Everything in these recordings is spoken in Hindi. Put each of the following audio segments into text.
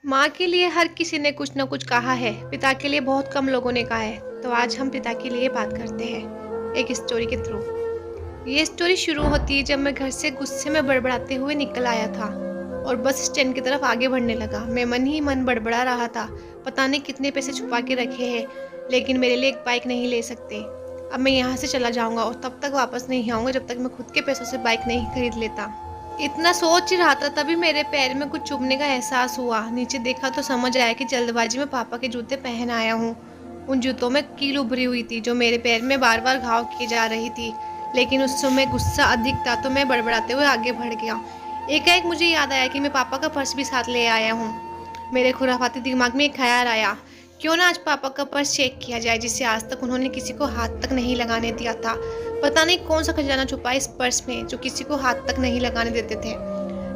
माँ के लिए हर किसी ने कुछ न कुछ कहा है, पिता के लिए बहुत कम लोगों ने कहा है। तो आज हम पिता के लिए बात करते हैं, एक स्टोरी के थ्रू। ये स्टोरी शुरू होती है जब मैं घर से गुस्से में बड़बड़ाते हुए निकल आया था और बस स्टैंड की तरफ आगे बढ़ने लगा। मैं मन ही मन बड़बड़ा रहा था, पता नहीं कितने पैसे छुपा के रखे हैं, लेकिन मेरे लिए एक बाइक नहीं ले सकते। अब मैं यहाँ से चला जाऊँगा और तब तक वापस नहीं आऊँगा जब तक मैं खुद के पैसों से बाइक नहीं खरीद लेता। इतना सोच ही रहा था तभी मेरे पैर में कुछ चुभने का एहसास हुआ। नीचे देखा तो समझ आया कि जल्दबाजी में पापा के जूते पहन आया हूँ। उन जूतों में कील उभरी हुई थी जो मेरे पैर में बार बार घाव किए जा रही थी, लेकिन उस समय गुस्सा अधिक था तो मैं बड़बड़ाते हुए आगे बढ़ गया। एकाएक मुझे याद आया कि मैं पापा का पर्स भी साथ ले आया हूँ। मेरे खुराफाती दिमाग में एक ख्याल आया, क्यों ना आज पापा का पर्स चेक किया जाए जिसे आज तक उन्होंने किसी को हाथ तक नहीं लगाने दिया था। पता नहीं कौन सा खजाना छुपा इस पर्स में जो किसी को हाथ तक नहीं लगाने देते थे।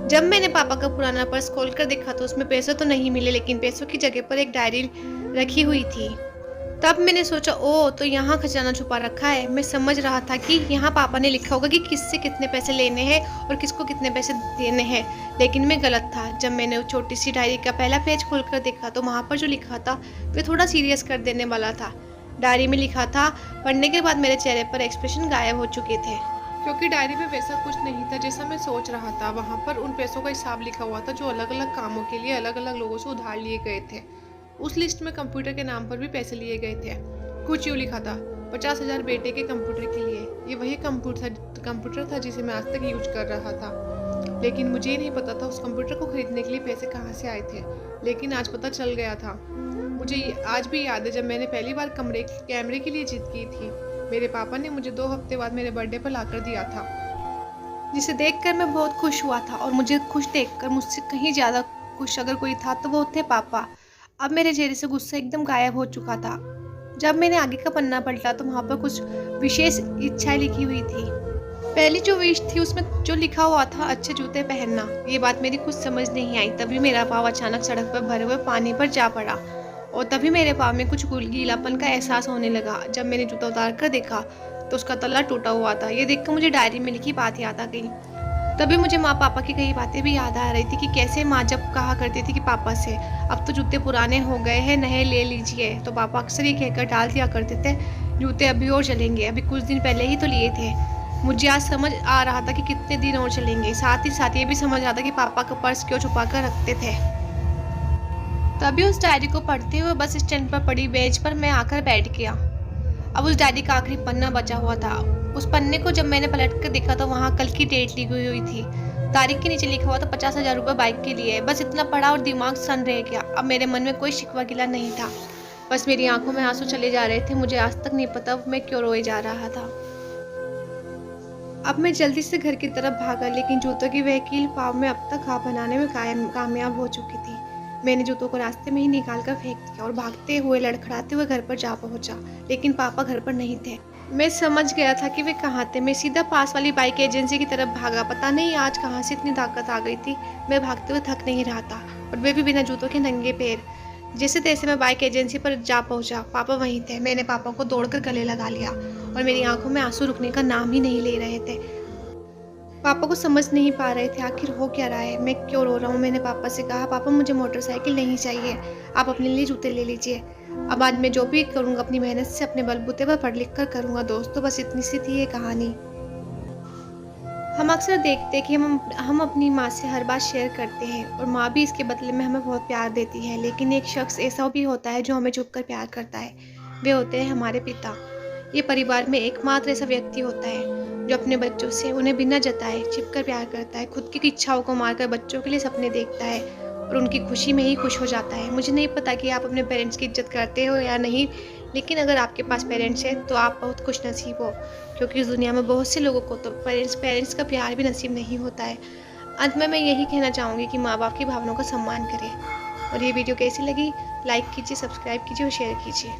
जब मैंने पापा का पुराना पर्स खोलकर देखा तो उसमें पैसे तो नहीं मिले, लेकिन पैसों की जगह पर एक डायरी रखी हुई थी। तब मैंने सोचा, ओह तो यहाँ खजाना छुपा रखा है। मैं समझ रहा था कि यहाँ पापा ने लिखा होगा कि किससे कितने पैसे लेने हैं और किसको कितने पैसे देने हैं, लेकिन मैं गलत था। जब मैंने छोटी सी डायरी का पहला पेज खोलकर देखा तो वहाँ पर जो लिखा था वह थोड़ा सीरियस कर देने वाला था। डायरी में लिखा था, पढ़ने के बाद मेरे चेहरे पर एक्सप्रेशन गायब हो चुके थे, क्योंकि डायरी में वैसा कुछ नहीं था जैसा मैं सोच रहा था। वहाँ पर उन पैसों का हिसाब लिखा हुआ था जो अलग अलग कामों के लिए अलग अलग लोगों से उधार लिए गए थे। उस लिस्ट में कंप्यूटर के नाम पर भी पैसे लिए गए थे। कुछ यूँ लिखा था, 50,000 बेटे के कंप्यूटर के लिए। ये वही कंप्यूटर था जिसे मैं आज तक यूज कर रहा था, लेकिन मुझे ही नहीं पता था उस कंप्यूटर को खरीदने के लिए पैसे कहाँ से आए थे। लेकिन आज पता चल गया था। मुझे आज भी याद है जब मैंने पहली बार कैमरे के लिए जिद की थी। मेरे पापा ने मुझे 2 हफ्ते बाद मेरे बर्थडे पर लाकर दिया था, जिसे देखकर मैं बहुत खुश हुआ था। और मुझे खुश देखकर मुझसे कहीं ज़्यादा खुश अगर कोई था तो वो थे पापा। अब मेरे चेहरे से गुस्सा एकदम गायब हो चुका था। जब मैंने आगे का पन्ना पलटा तो वहाँ पर कुछ विशेष इच्छाएं लिखी हुई थी। पहली जो विश थी उसमें जो लिखा हुआ था, अच्छे जूते पहनना। ये बात मेरी कुछ समझ नहीं आई। तभी मेरा पाँव अचानक सड़क पर भरे हुए पानी पर जा पड़ा और तभी मेरे पाँव में कुछ गीलापन का एहसास होने लगा। जब मैंने जूता उतार कर देखा तो उसका तला टूटा हुआ था। ये देखकर मुझे डायरी में लिखी बात याद आ गई। तभी मुझे माँ पापा की कई बातें भी याद आ रही थी कि कैसे माँ जब कहा करती थी कि पापा से, अब तो जूते पुराने हो गए हैं, नए ले लीजिए, तो पापा अक्सर ये कहकर डाल दिया करते थे, जूते अभी और चलेंगे, अभी कुछ दिन पहले ही तो लिए थे। मुझे आज समझ आ रहा था कि कितने दिन और चलेंगे। साथ ही साथ ये भी समझ रहा था कि पापा का पर्स क्यों छुपा कर रखते थे। तभी उस डायरी को पढ़ते हुए बस स्टैंड पर पड़ी बेंच पर मैं आकर बैठ गया। अब उस डायरी का आखिरी पन्ना बचा हुआ था। उस पन्ने को जब मैंने पलट कर देखा तो वहाँ कल की डेट लिखी हुई थी। तारीख के नीचे लिखा हुआ था 50,000 रुपये बाइक के लिए। बस इतना पढ़ा और दिमाग सन रह गया। अब मेरे मन में कोई शिकवा गिला नहीं था, बस मेरी आंखों में आंसू चले जा रहे थे। मुझे आज तक नहीं पता मैं क्यों रोए जा रहा था। अब मैं जल्दी से घर की तरफ भागा, लेकिन जूतों की वह कील पाँव में अब तक घाव बनाने में कामयाब हो चुकी थी। मैंने जूतों को रास्ते में ही निकाल कर फेंक दिया और भागते हुए लड़खड़ाते हुए घर पर जा पहुंचा, लेकिन पापा घर पर नहीं थे। मैं समझ गया था कि वे कहाँ थे। मैं सीधा पास वाली बाइक एजेंसी की तरफ भागा। पता नहीं आज कहाँ से इतनी ताकत आ गई थी। मैं भागते हुए थक नहीं रहा था और वे भी बिना जूतों के नंगे पैर। जैसे तैसे मैं बाइक एजेंसी पर जा पहुंचा। पापा वहीं थे। मैंने पापा को दौड़कर गले लगा लिया और मेरी आंखों में आंसू रुकने का नाम ही नहीं ले रहे थे। पापा को समझ नहीं पा रहे थे आखिर हो क्या रहा है, मैं क्यों रो रहा हूँ। मैंने पापा से कहा, पापा मुझे मोटरसाइकिल नहीं चाहिए, आप अपने लिए जूते ले लीजिए। अब आज मैं जो भी करूँगा अपनी मेहनत से अपने बलबूते पर पढ़ लिख कर करूँगा। दोस्तों बस इतनी सी थी ये कहानी। हम अक्सर देखते हैं कि हम अपनी माँ से हर बात शेयर करते हैं और माँ भी इसके बदले में हमें बहुत प्यार देती है, लेकिन एक शख्स ऐसा भी होता है जो हमें झुक कर प्यार करता है। वे होते हैं हमारे पिता। ये परिवार में एकमात्र ऐसा व्यक्ति होता है जो अपने बच्चों से उन्हें बिना जताए छिपकर प्यार करता है, खुद की इच्छाओं को मारकर बच्चों के लिए सपने देखता है और उनकी खुशी में ही खुश हो जाता है। मुझे नहीं पता कि आप अपने पेरेंट्स की इज्जत करते हो या नहीं, लेकिन अगर आपके पास पेरेंट्स हैं तो आप बहुत खुश नसीब हो, क्योंकि इस दुनिया में बहुत से लोगों को तो पेरेंट्स का प्यार भी नसीब नहीं होता है। अंत में मैं यही कहना चाहूँगी कि माँ बाप की भावनाओं का सम्मान करें। और ये वीडियो कैसी लगी, लाइक कीजिए, सब्सक्राइब कीजिए और शेयर कीजिए।